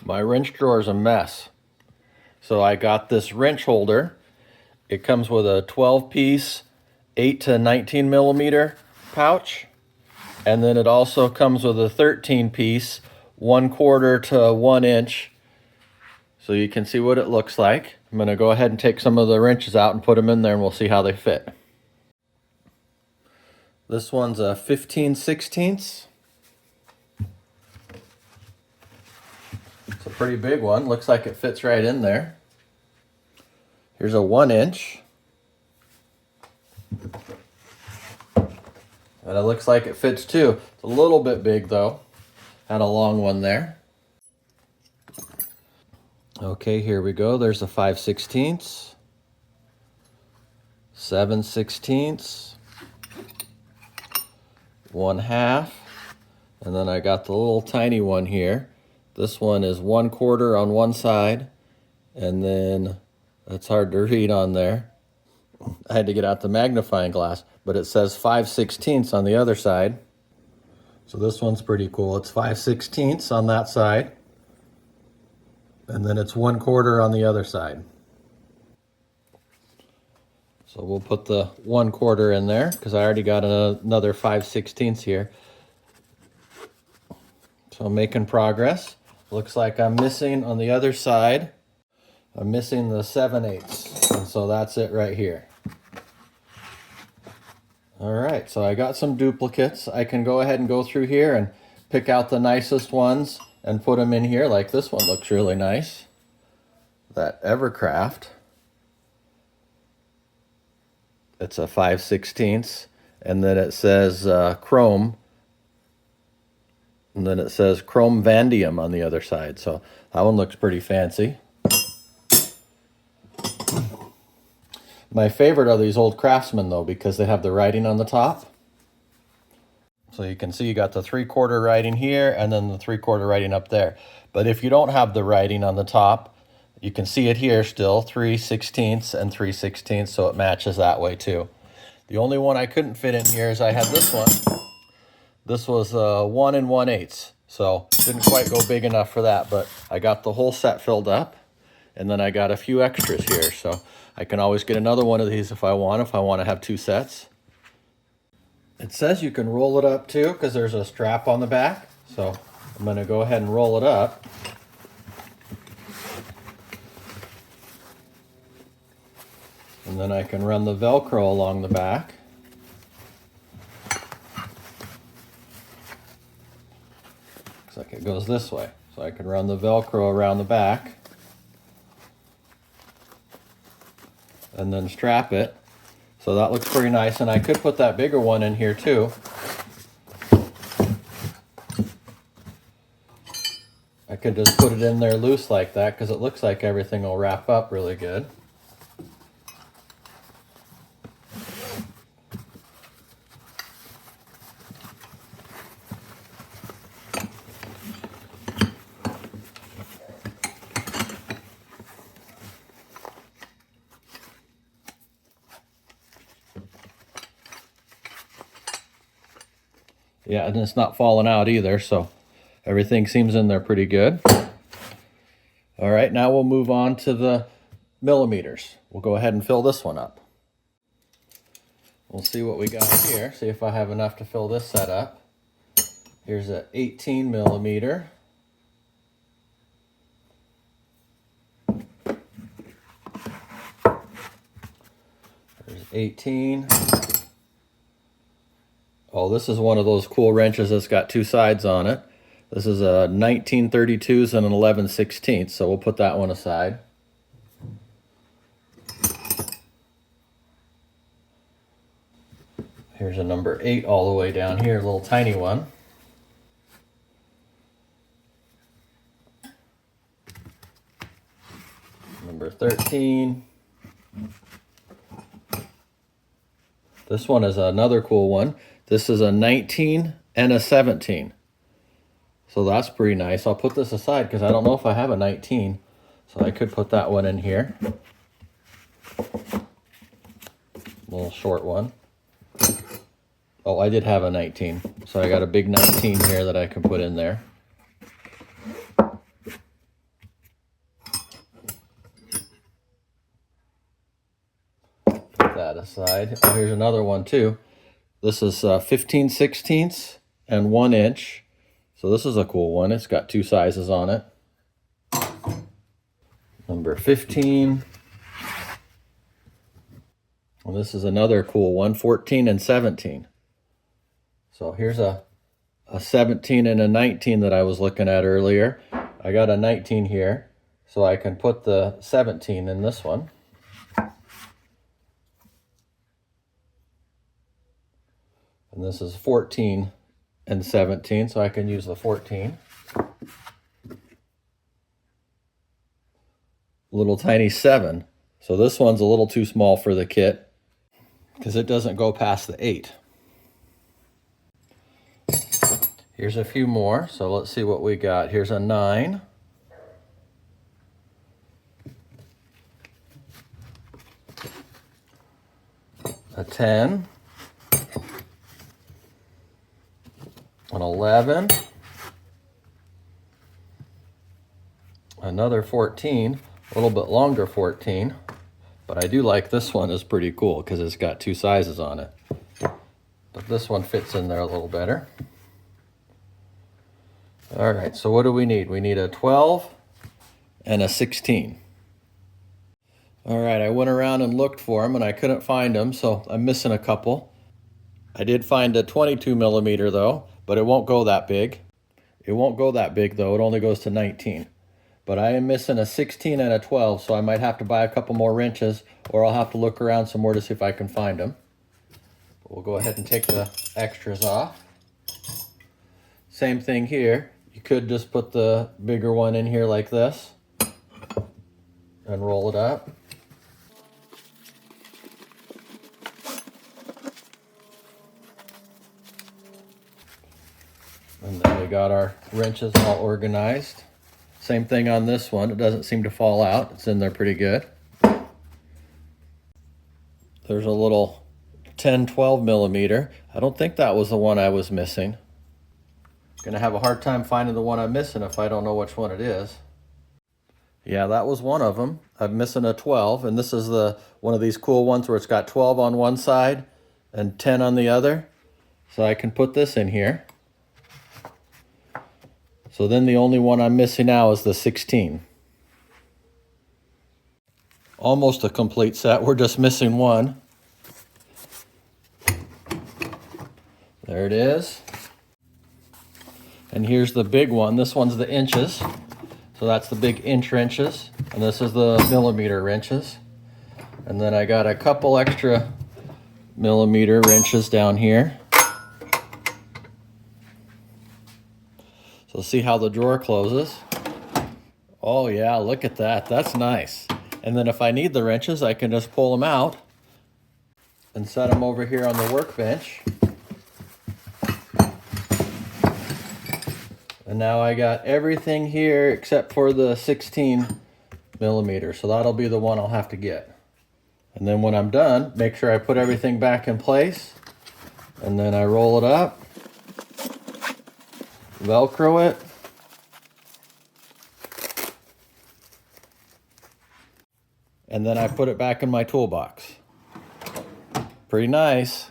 My wrench drawer is a mess. So I got this wrench holder. It comes with a 12-piece 8 to 19 millimeter pouch. And then it also comes with a 13-piece 1/4 to 1 inch. So you can see what it looks like. I'm going to go ahead and take some of the wrenches out and put them in there and we'll see how they fit. This one's a 15/16. It's a pretty big one. Looks like it fits right in there. Here's a 1 inch. And it looks like it fits too. It's a little bit big though. Had a long one there. Okay, here we go. There's a 5/16, 7/16, 1/2, and then I got the little tiny one here. This one is 1/4 on one side, and then it's hard to read on there. I had to get out the magnifying glass, but it says 5/16 on the other side. So this one's pretty cool. It's 5/16 on that side, and then it's 1/4 on the other side. So we'll put the 1/4 in there because I already got another 5/16 here. So I'm making progress. Looks like I'm missing on the other side. I'm missing the 7/8, and so that's it right here. All right, so I got some duplicates. I can go ahead and go through here and pick out the nicest ones and put them in here. Like this one looks really nice. That Evercraft. It's a 5/16, and then it says chrome, and then it says chrome vanadium on the other side. So that one looks pretty fancy. My favorite are these old Craftsman though, because they have the writing on the top. So you can see you got the 3/4 writing here and then the 3/4 writing up there. But if you don't have the writing on the top, you can see it here still, 3/16 and 3/16, so it matches that way too. The only one I couldn't fit in here is I had this one. This was 1 1/8, so didn't quite go big enough for that, but I got the whole set filled up, and then I got a few extras here, so I can always get another one of these if I want to have 2 sets. It says you can roll it up too because there's a strap on the back, so I'm going to go ahead and roll it up. And then I can run the Velcro along the back. Looks like it goes this way. So I can run the Velcro around the back. And then strap it. So that looks pretty nice. And I could put that bigger one in here too. I could just put it in there loose like that because it looks like everything will wrap up really good. Yeah, and it's not falling out either, so everything seems in there pretty good. All right, now we'll move on to the millimeters. We'll go ahead and fill this one up. We'll see what we got here, see if I have enough to fill this set up. Here's an 18 millimeter. There's 18. Oh, this is one of those cool wrenches that's got 2 sides on it. This is a 1932s and an 11/16, so we'll put that one aside. Here's a number 8 all the way down here, a little tiny one. Number 13. This one is another cool one. This is a 19 and a 17. So that's pretty nice. I'll put this aside because I don't know if I have a 19. So I could put that one in here. Little short one. Oh, I did have a 19. So I got a big 19 here that I can put in there. that aside. Oh, here's another one too. This is 15/16 and 1 inch. So this is a cool one. It's got 2 sizes on it. Number 15. And this is another cool one, 14 and 17. So here's a 17 and a 19 that I was looking at earlier. I got a 19 here, so I can put the 17 in this one. And this is 14 and 17, so I can use the 14. Little tiny 7. So this one's a little too small for the kit because it doesn't go past the 8. Here's a few more, so let's see what we got. Here's a 9. A 10. An 11. Another 14, a little bit longer 14, but I do like this one. Is pretty cool because it's got 2 sizes on it. But this one fits in there a little better. All right, so what do we need? We need a 12 and a 16. All right, I went around and looked for them and I couldn't find them, so I'm missing a couple. I did find a 22 millimeter though, but it won't go that big. It won't go that big though, it only goes to 19. But I am missing a 16 and a 12, so I might have to buy a couple more wrenches, or I'll have to look around some more to see if I can find them. But we'll go ahead and take the extras off. Same thing here. You could just put the bigger one in here like this and roll it up. And then we got our wrenches all organized. Same thing on this one. It doesn't seem to fall out. It's in there pretty good. There's a little 10-12 millimeter. I don't think that was the one I was missing. Gonna have a hard time finding the one I'm missing if I don't know which one it is. Yeah, that was one of them. I'm missing a 12, and this is the one of these cool ones where it's got 12 on one side and 10 on the other. So I can put this in here. So then the only one I'm missing now is the 16. Almost a complete set. We're just missing one. There it is. And here's the big one. This one's the inches. So that's the big inch wrenches. And this is the millimeter wrenches. And then I got a couple extra millimeter wrenches down here. So see how the drawer closes. Oh yeah, look at that. That's nice. And then if I need the wrenches, I can just pull them out and set them over here on the workbench. And now I got everything here except for the 16 millimeter. So that'll be the one I'll have to get. And then when I'm done, make sure I put everything back in place. And then I roll it up. Velcro it. And then I put it back in my toolbox. Pretty nice.